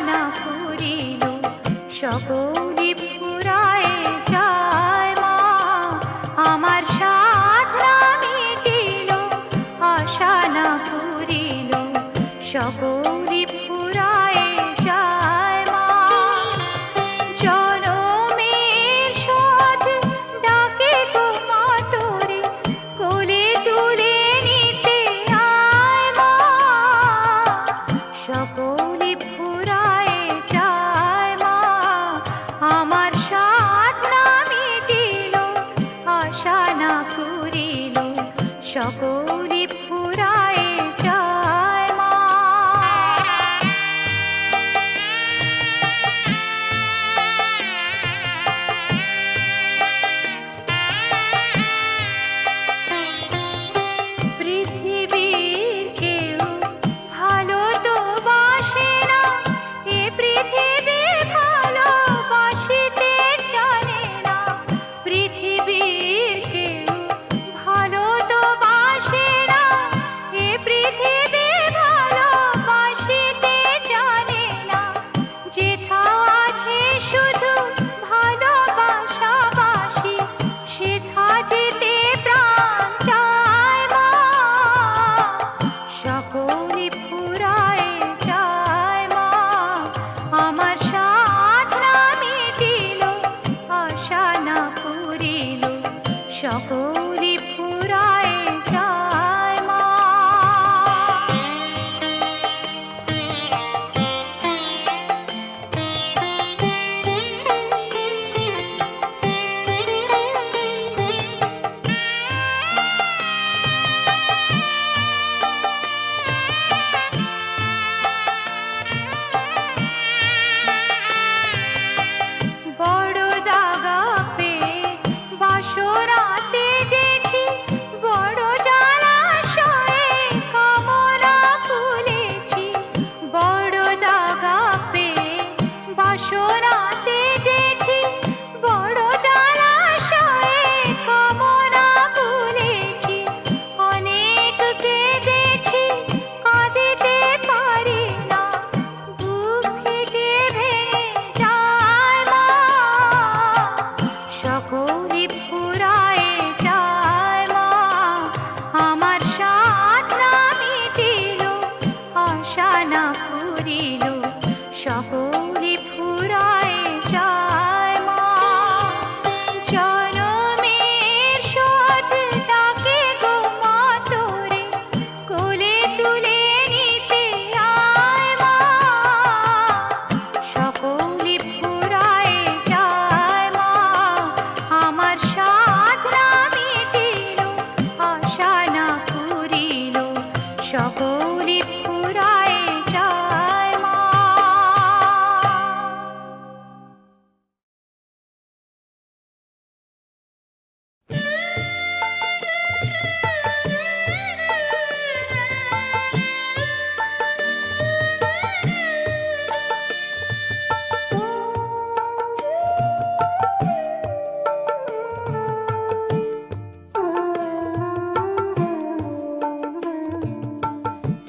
না ফুরিল সকলি ফুরায় যায় মা, আমার সাধনা মিটিল আশা না ফুরিল সকলি ফুরায় যায় মা। জনমের শোধ ডাকে গো মা তোরে, কোলে তুলে নিতে আয় মা, সকলি ফুরায় যায় মা, আমার সাধনা মিটিল আশা না ফুরিল সকলি ফুরায় যায় মা। পৃথিবীর কেউ ভালো তো বাসে না, এ পৃথিবী ভালোবাসিতে জানে না। পৃথিবীর কেউ ভালো তো বাসে না, এ পৃথিবী ভালোবাসিতে জানে না। যেথা আছে শুধু ভালোবাসাবাসি, সেথা যেতে প্রাণ চায় মা, সকলি ফুরায় যায় মা, আমার সাধনা মিটিল আশা না ফুরিল সকলি ফুরায় যায় মা। বড় দাগা পেয়ে বাসরাতে যেছি, বড় জলাশয়ে কামনা ফুলেছি। বড় দাগা পেয়ে বাসরাতে যেছি, বড় জলাশয়ে কামনা ফুলেছি। অনেক কেঁদেছি কাঁদিতে পারি না, বুক ফেটে ভেঙে যায় মা, সকলি ফুরায় যায় মা, আমার সাধনা মিটিল আশা না ফুরিল সকলি ফুরায় যায় মা। জনমের শোধ ডাকে গো মা তোরে, কোলে তুলে নিতে আয় মা, সকলি ফুরায় যায় মা, আমার সাধনা মিটিল আশা না ফুরিল সকলি ফুরায় যায় মা।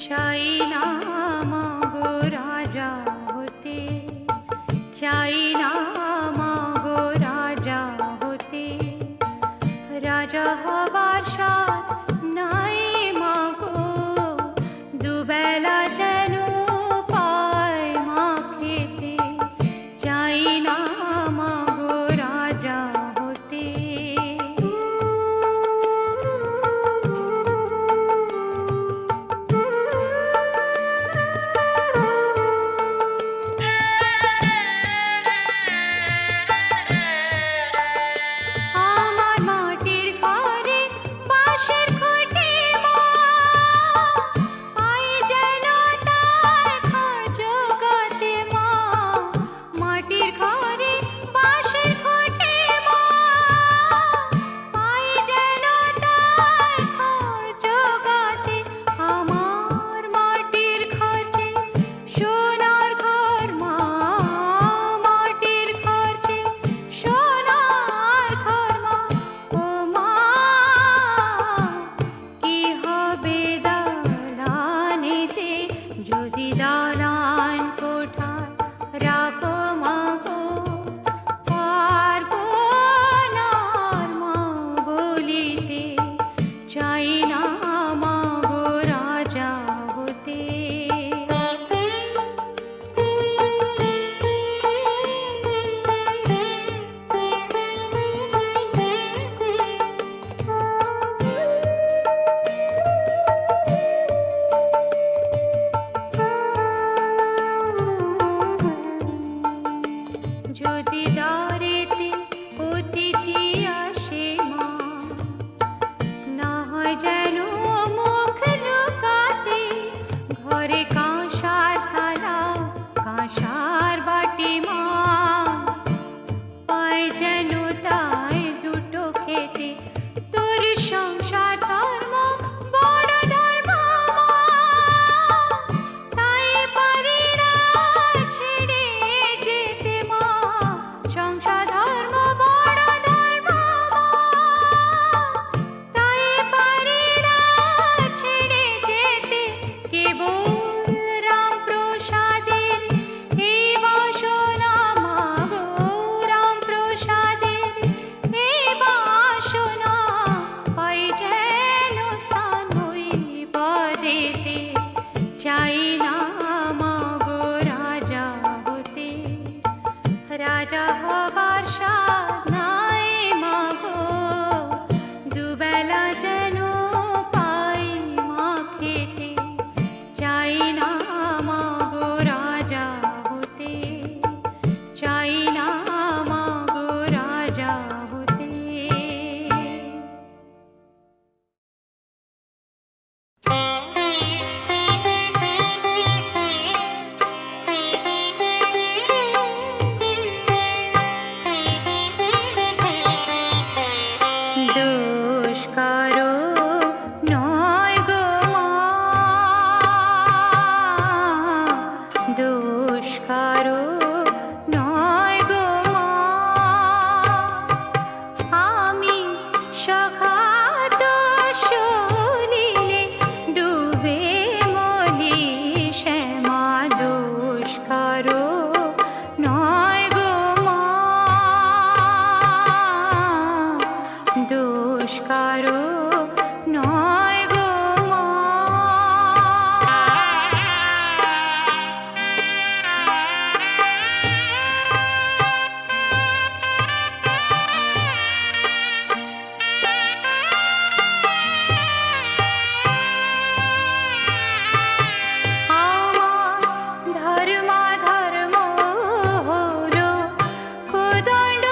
চাই না মাগো রাজা হতে, চাই না মাগো রাজা হতে, রাজা হবার সাথ নাই মাগো, দুবেলা যেন পায় মা খেতে। চাই না মাগো রাজা হতে। যদি দ্বারেতে অতিথি আসে মা, না হয় যেন মুখ লুকাতে, ঘরে কাঁসার থালা কাঁসার বাটি মা, পায় যেন তাই দুটো খেতে, তোর সংসার ধর্ম বড় ধর্ম মা, তাই পারি না ছেড়ে যেতে মা, সংসার ধর্ম বড় ধর্ম মা, তাই পারি না ছেড়ে যেতে, কেবল রাম প্রসাদের এই বাসনা মা গো, রাম প্রসাদের এই বাসনা, পাই যেন স্থান ওই পদেতে, চাই না মা গো রাজা হতে, রাজা হবার স্বাদ নাই মা গো, দুবেলা যেন পাই মা খেতে, চাই না মা গো রাজা হতে, চাই না মা গো রাজা হতে। দোষ কারো নয় গো মা, দোষ কারো নয় গো মা, আমি সখাত সলিলে ডুবে মলি শ্যামা, দোষ কারো নয় গো মা, দোষ কারো নয় গো মা। আমার ধর্মাধর্ম হলো কোদণ্ড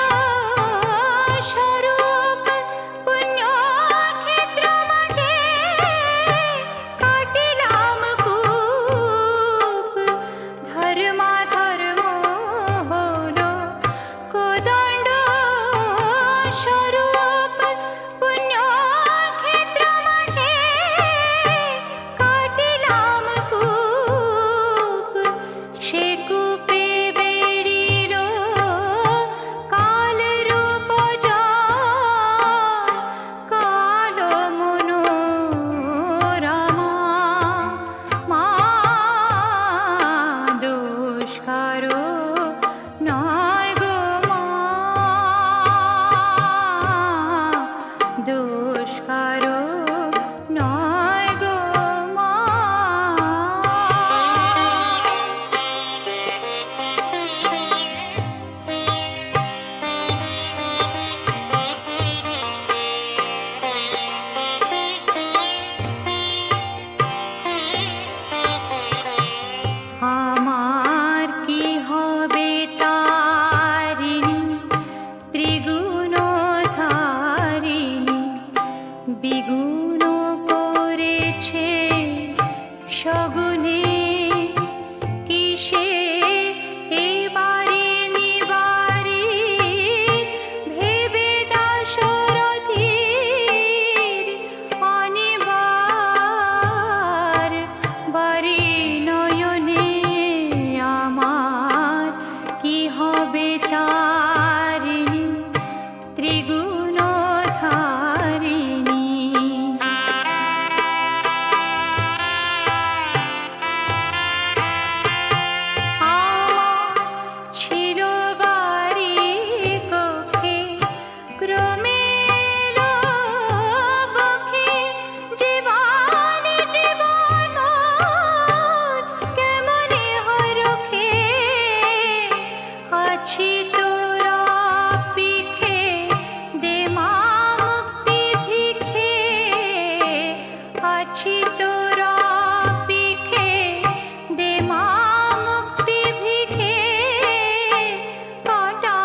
স্বরূপ, পুণ্যক্ষেত্র মাঝে কাটিলাম কূপ, ধর্মাধর্ম হলো কোদণ্ড স্বরূপ, পুণ্যক্ষেত্র মাঝে কাটিলাম কূপ, সে কূপে বেড়িল কাল রূপ জল, কালো মনোরমা মা, দোষ কারো নয় গো মা, দোষ কারো নয় গো মা। আমার কি হবে তারিণী, ত্রিগুণ ধারিণী, বিগুণ করেছে সগুণে, কিসে এবারে নিবারে ভেবে দাশরথীর অনিবার, বারে নয়নে আমার কি হবে তারিণী, ত্রিগুণ ধারিণী। আমার ছিল বাড়ি কক্ষে, ক্রমে এলো বক্ষে, জীবন জীবন মোর কেমনে হয় রক্ষে, আছি তোরা পিখে, দে মা মুক্তি ভিখে, আছি তোরা পিখে, দে মা মুক্তি ভিখে, কটা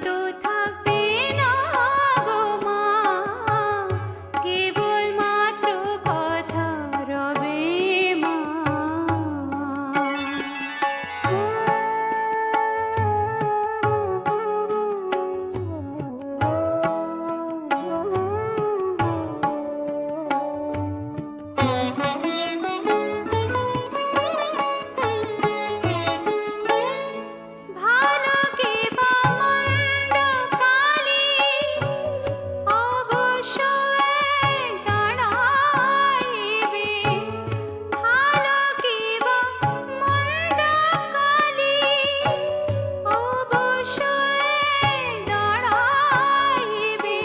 তো থাকবে না গো মা, কেবল মাত্র কথা রবে মা। ভালো কে বা মন্দ কালে অবশ্যই দাঁড়াইবে, ভালো কে বা মন্দ কালে অবশ্যই দাঁড়াইবে।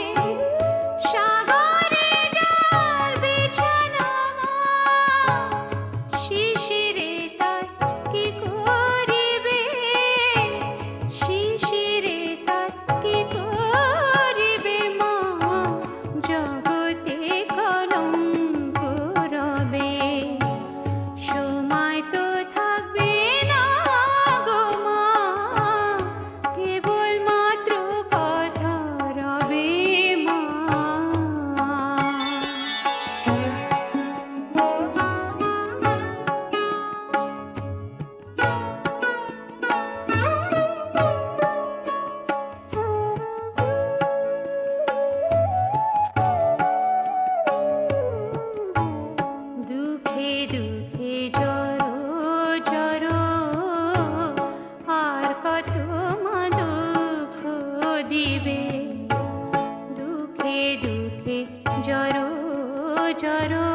সাগরে যার বিছানা শিশিরে তার কি করিবে, শিশিরে তার কি করিবে মা, জগতে কলঙ্ক রবে। সময় তো থাকবে না গো মা, কেবল মাত্র কথা রবে মা। দুঃখে দুঃখে জড়ো জড়ো আর কত মা দুঃখ দিবে, দুঃখে দুঃখে জড়ো জড়ো